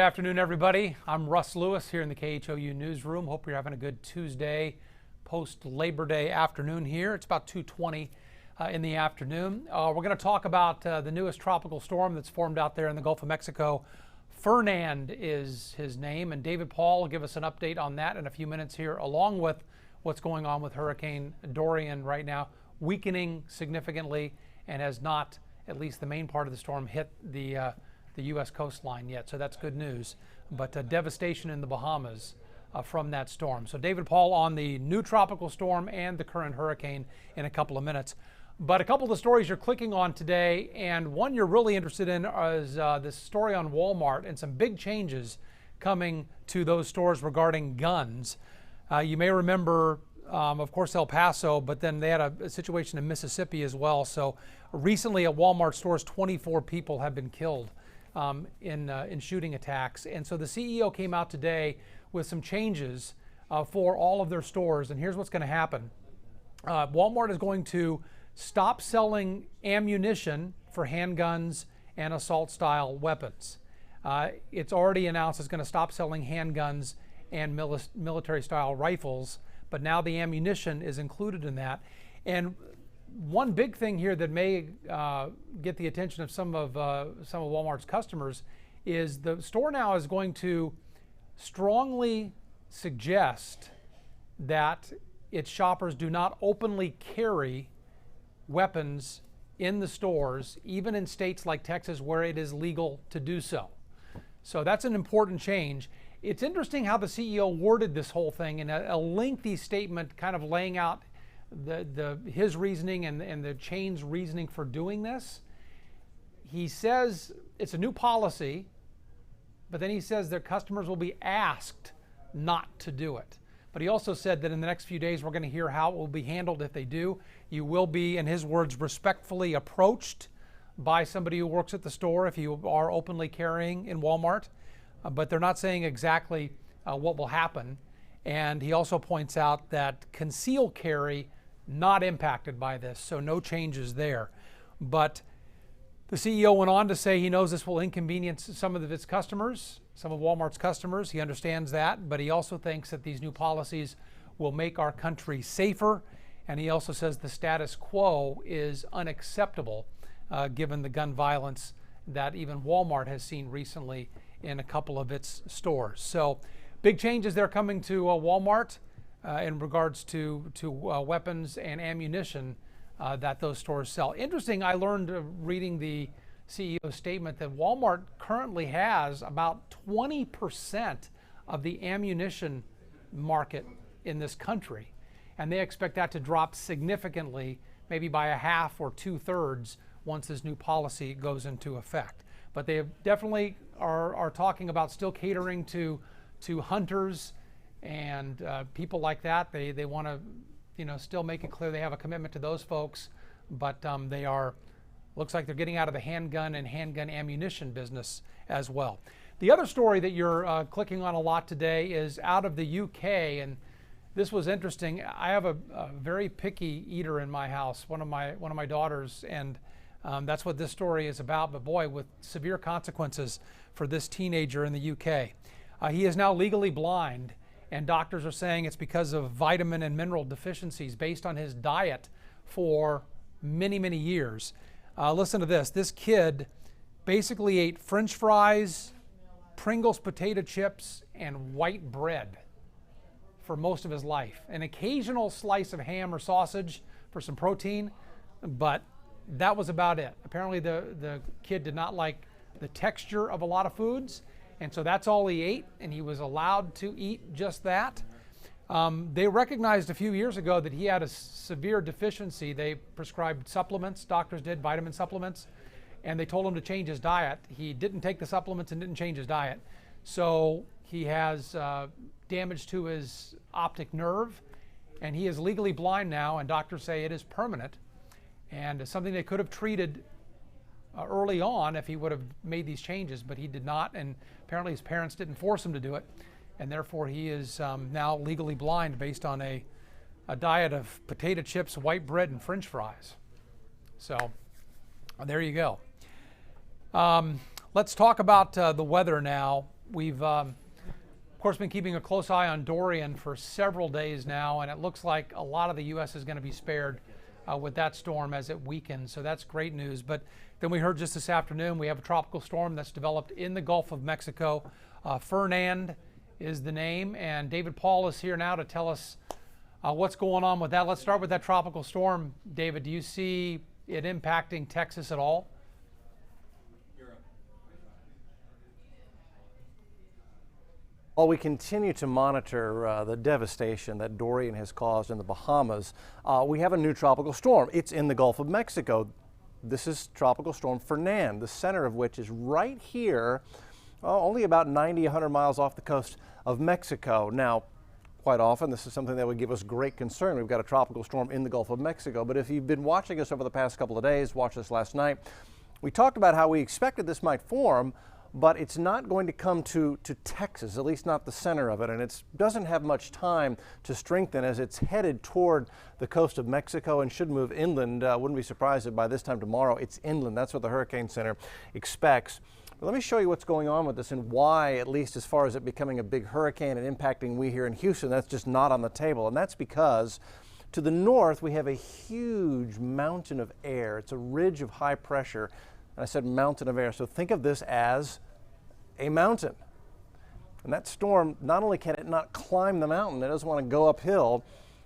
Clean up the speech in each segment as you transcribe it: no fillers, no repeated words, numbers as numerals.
afternoon, everybody. I'm Russ Lewis here in the KHOU newsroom. Hope you're having a good Tuesday, post-Labor Day afternoon here. It's about 2:20 in the afternoon. We're going to talk about the newest tropical storm that's formed out there in the Gulf of Mexico. Fernand is his name, and David Paul will give us an update on that in a few minutes here, along with what's going on with Hurricane Dorian right now, weakening significantly and has not, at least the main part of the storm, hit the U.S. coastline yet, so that's good news. But devastation in the Bahamas from that storm. So David Paul on the new tropical storm and the current hurricane in a couple of minutes. But a couple of the stories you're clicking on today, and one you're really interested in is this story on Walmart and some big changes coming to those stores regarding guns. You may remember, of course, El Paso, but then they had a situation in Mississippi as well. So recently at Walmart stores, 24 people have been killed in shooting attacks. And so the CEO came out today with some changes for all of their stores. And here's what's going to happen. Walmart is going to stop selling ammunition for handguns and assault-style weapons. It's already announced it's going to stop selling handguns and military-style rifles, but now the ammunition is included in that. And one big thing here that may get the attention of some of Walmart's customers is the store now is going to strongly suggest that its shoppers do not openly carry weapons in the stores, even in states like Texas where it is legal to do so. So that's an important change. It's interesting how the CEO worded this whole thing in a lengthy statement, kind of laying out his reasoning and the chain's reasoning for doing this. He says it's a new policy, but then he says their customers will be asked not to do it. But he also said that in the next few days we're going to hear how it will be handled if they do. You will be, in his words, respectfully approached by somebody who works at the store if you are openly carrying in Walmart. But they're not saying exactly what will happen. And he also points out that concealed carry not impacted by this, so no changes there. But the CEO went on to say he knows this will inconvenience some of its customers, some of Walmart's customers. He understands that, but he also thinks that these new policies will make our country safer. And he also says the status quo is unacceptable given the gun violence that even Walmart has seen recently in a couple of its stores. So big changes there coming to Walmart in regards to weapons and ammunition that those stores sell. Interesting, I learned reading the CEO's statement that Walmart currently has about 20% of the ammunition market in this country. And they expect that to drop significantly, maybe by a half or 2/3 once this new policy goes into effect. But they definitely are talking about still catering to hunters and people like that. They want to, still make it clear they have a commitment to those folks, but looks like they're getting out of the handgun and handgun ammunition business as well. The other story that you're clicking on a lot today is out of the UK, and this was interesting. I have a very picky eater in my house, one of my daughters, and that's what this story is about. But boy, with severe consequences for this teenager in the UK. He is now legally blind, and doctors are saying it's because of vitamin and mineral deficiencies based on his diet for many, many years. Listen to this. This kid basically ate French fries, Pringles potato chips, and white bread for most of his life. An occasional slice of ham or sausage for some protein, but that was about it. Apparently the kid did not like the texture of a lot of foods, and so that's all he ate, and he was allowed to eat just that. They recognized a few years ago that he had a severe deficiency. They prescribed supplements, doctors did, vitamin supplements, and they told him to change his diet. He didn't take the supplements and didn't change his diet. So he has damage to his optic nerve, and he is legally blind now, and doctors say it is permanent, and it's something they could have treated early on if he would have made these changes, but he did not, and apparently his parents didn't force him to do it, and therefore he is now legally blind based on a diet of potato chips, white bread, and French fries. So there you go. Let's talk about the weather now. We've, of course, been keeping a close eye on Dorian for several days now, and it looks like a lot of the U.S. is going to be spared with that storm as it weakens. So that's great news. But then we heard just this afternoon we have a tropical storm that's developed in the Gulf of Mexico. Fernand is the name, and David Paul is here now to tell us what's going on with that. Let's start with that tropical storm. David, do you see it impacting Texas at all? While we continue to monitor the devastation that Dorian has caused in the Bahamas, we have a new tropical storm. It's in the Gulf of Mexico. This is Tropical Storm Fernand, the center of which is right here, only about 90, 100 miles off the coast of Mexico. Now, quite often, this is something that would give us great concern. We've got a tropical storm in the Gulf of Mexico. But if you've been watching us over the past couple of days, watched us last night, we talked about how we expected this might form, but it's not going to come to Texas, at least not the center of it, and it doesn't have much time to strengthen as it's headed toward the coast of Mexico and should move inland. Wouldn't be surprised if by this time tomorrow it's inland. That's what the Hurricane Center expects. But let me show you what's going on with this and why, at least as far as it becoming a big hurricane and impacting we here in Houston, that's just not on the table. And that's because to the north we have a huge mountain of air. It's a ridge of high pressure. And I said mountain of air, so think of this as a mountain. And that storm, not only can it not climb the mountain, it doesn't want to go uphill,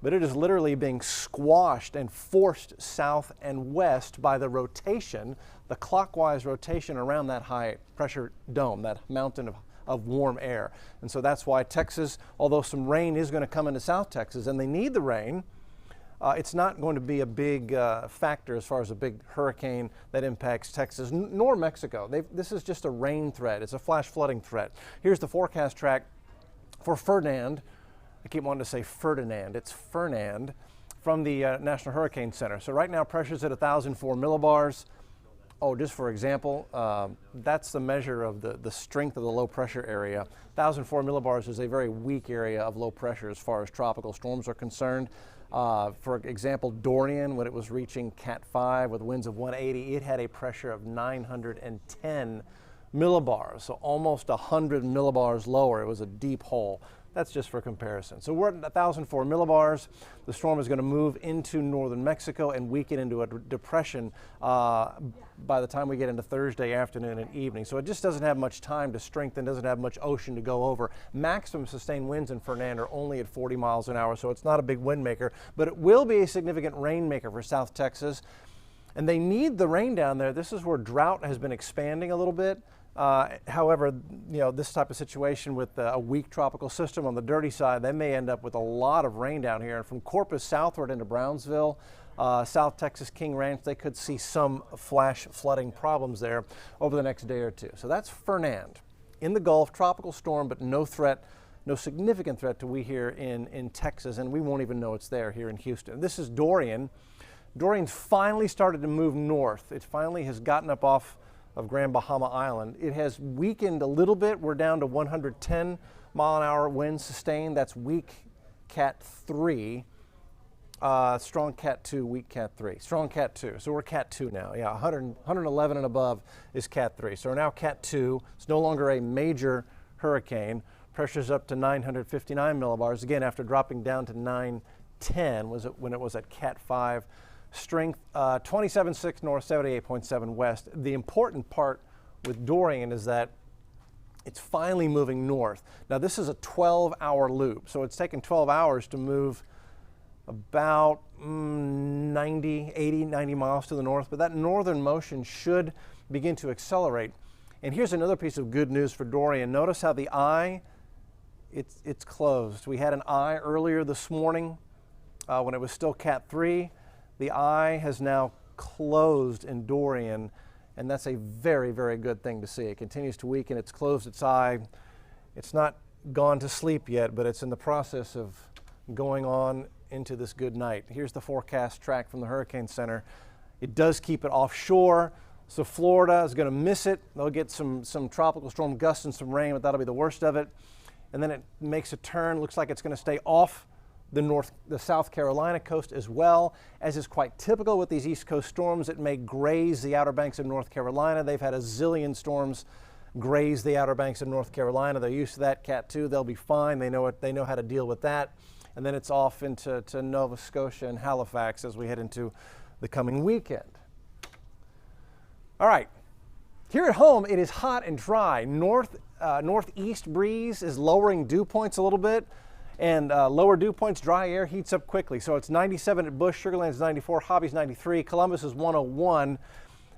but it is literally being squashed and forced south and west by the rotation, the clockwise rotation around that high pressure dome, that mountain of warm air. And so that's why Texas, although some rain is going to come into South Texas, and they need the rain, it's not going to be a big factor as far as a big hurricane that impacts Texas, nor Mexico. This is just a rain threat. It's a flash flooding threat. Here's the forecast track for Fernand. I keep wanting to say Ferdinand. It's Fernand from the National Hurricane Center. So right now pressure's at 1,004 millibars. Oh, just for example, that's the measure of the strength of the low pressure area. 1,004 millibars is a very weak area of low pressure as far as tropical storms are concerned. For example, Dorian, when it was reaching Cat 5 with winds of 180, it had a pressure of 910 millibars, so almost 100 millibars lower. It was a deep hole. That's just for comparison. So we're at 1,004 millibars. The storm is going to move into northern Mexico and weaken into a depression by the time we get into Thursday afternoon and evening. So it just doesn't have much time to strengthen, doesn't have much ocean to go over. Maximum sustained winds in Fernand are only at 40 miles an hour, so it's not a big wind maker, but it will be a significant rain maker for South Texas. And they need the rain down there. This is where drought has been expanding a little bit. However, you know, this type of situation with a weak tropical system on the dirty side, they may end up with a lot of rain down here. And from Corpus southward into Brownsville, South Texas King Ranch, they could see some flash flooding problems there over the next day or two. So that's Fernand in the Gulf, tropical storm, but no threat, no significant threat to we here in Texas, and we won't even know it's there here in Houston. This is Dorian. Dorian's finally started to move north. It finally has gotten up off of Grand Bahama Island. It has weakened a little bit. We're down to 110 mile an hour winds sustained. That's weak Cat 3. Strong Cat 2, weak Cat 3. Strong Cat 2. So we're Cat 2 now. Yeah, 111 and above is Cat 3. So we're now Cat 2. It's no longer a major hurricane. Pressure's up to 959 millibars. Again, after dropping down to 910 was it when it was at Cat 5. Strength 27.6 north, 78.7 west. The important part with Dorian is that it's finally moving north. Now this is a 12-hour loop, so it's taken 12 hours to move about 90 miles to the north, but that northern motion should begin to accelerate. And here's another piece of good news for Dorian. Notice how the eye, it's closed. We had an eye earlier this morning when it was still Cat 3. The eye has now closed in Dorian, and that's a very, very good thing to see. It continues to weaken. It's closed its eye. It's not gone to sleep yet, but it's in the process of going on into this good night. Here's the forecast track from the Hurricane Center. It does keep it offshore, so Florida is going to miss it. They'll get some tropical storm gusts and some rain, but that'll be the worst of it. And then it makes a turn. Looks like it's going to stay off the South Carolina coast as well. As is quite typical with these East Coast storms, it may graze the Outer Banks of North Carolina. They've had a zillion storms graze the Outer Banks of North Carolina. They're used to that. Cat 2, they'll be fine. They know how to deal with that. And then it's off into Nova Scotia and Halifax as we head into the coming weekend. All right. Here at home, it is hot and dry. Northeast breeze is lowering dew points a little bit, and lower dew points, dry air heats up quickly. So it's 97 at Bush, Sugar Land's 94, Hobby's 93, Columbus is 101.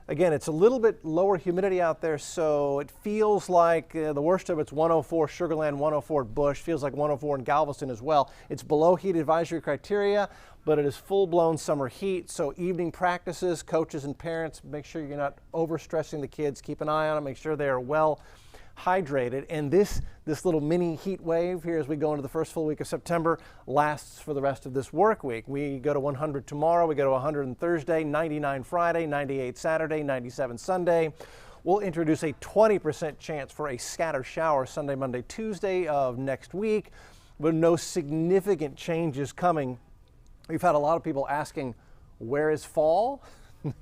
Again, it's a little bit lower humidity out there, so it feels like the worst of it's 104 Sugar Land, 104 at Bush, feels like 104 in Galveston as well. It's below heat advisory criteria, but it is full-blown summer heat, so evening practices, coaches and parents, make sure you're not overstressing the kids. Keep an eye on them, make sure they are well hydrated. And this little mini heat wave here as we go into the first full week of September lasts for the rest of this work week. We go to 100 tomorrow, we go to 100 on Thursday, 99 Friday, 98 Saturday, 97 Sunday. We'll introduce a 20% chance for a scatter shower Sunday, Monday, Tuesday of next week, with no significant changes coming. We've had a lot of people asking, where is fall?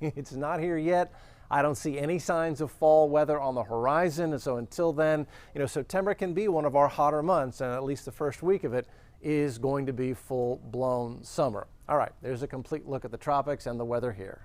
It's not here yet. I don't see any signs of fall weather on the horizon, and so until then, September can be one of our hotter months, and at least the first week of it is going to be full-blown summer. All right, there's a complete look at the tropics and the weather here.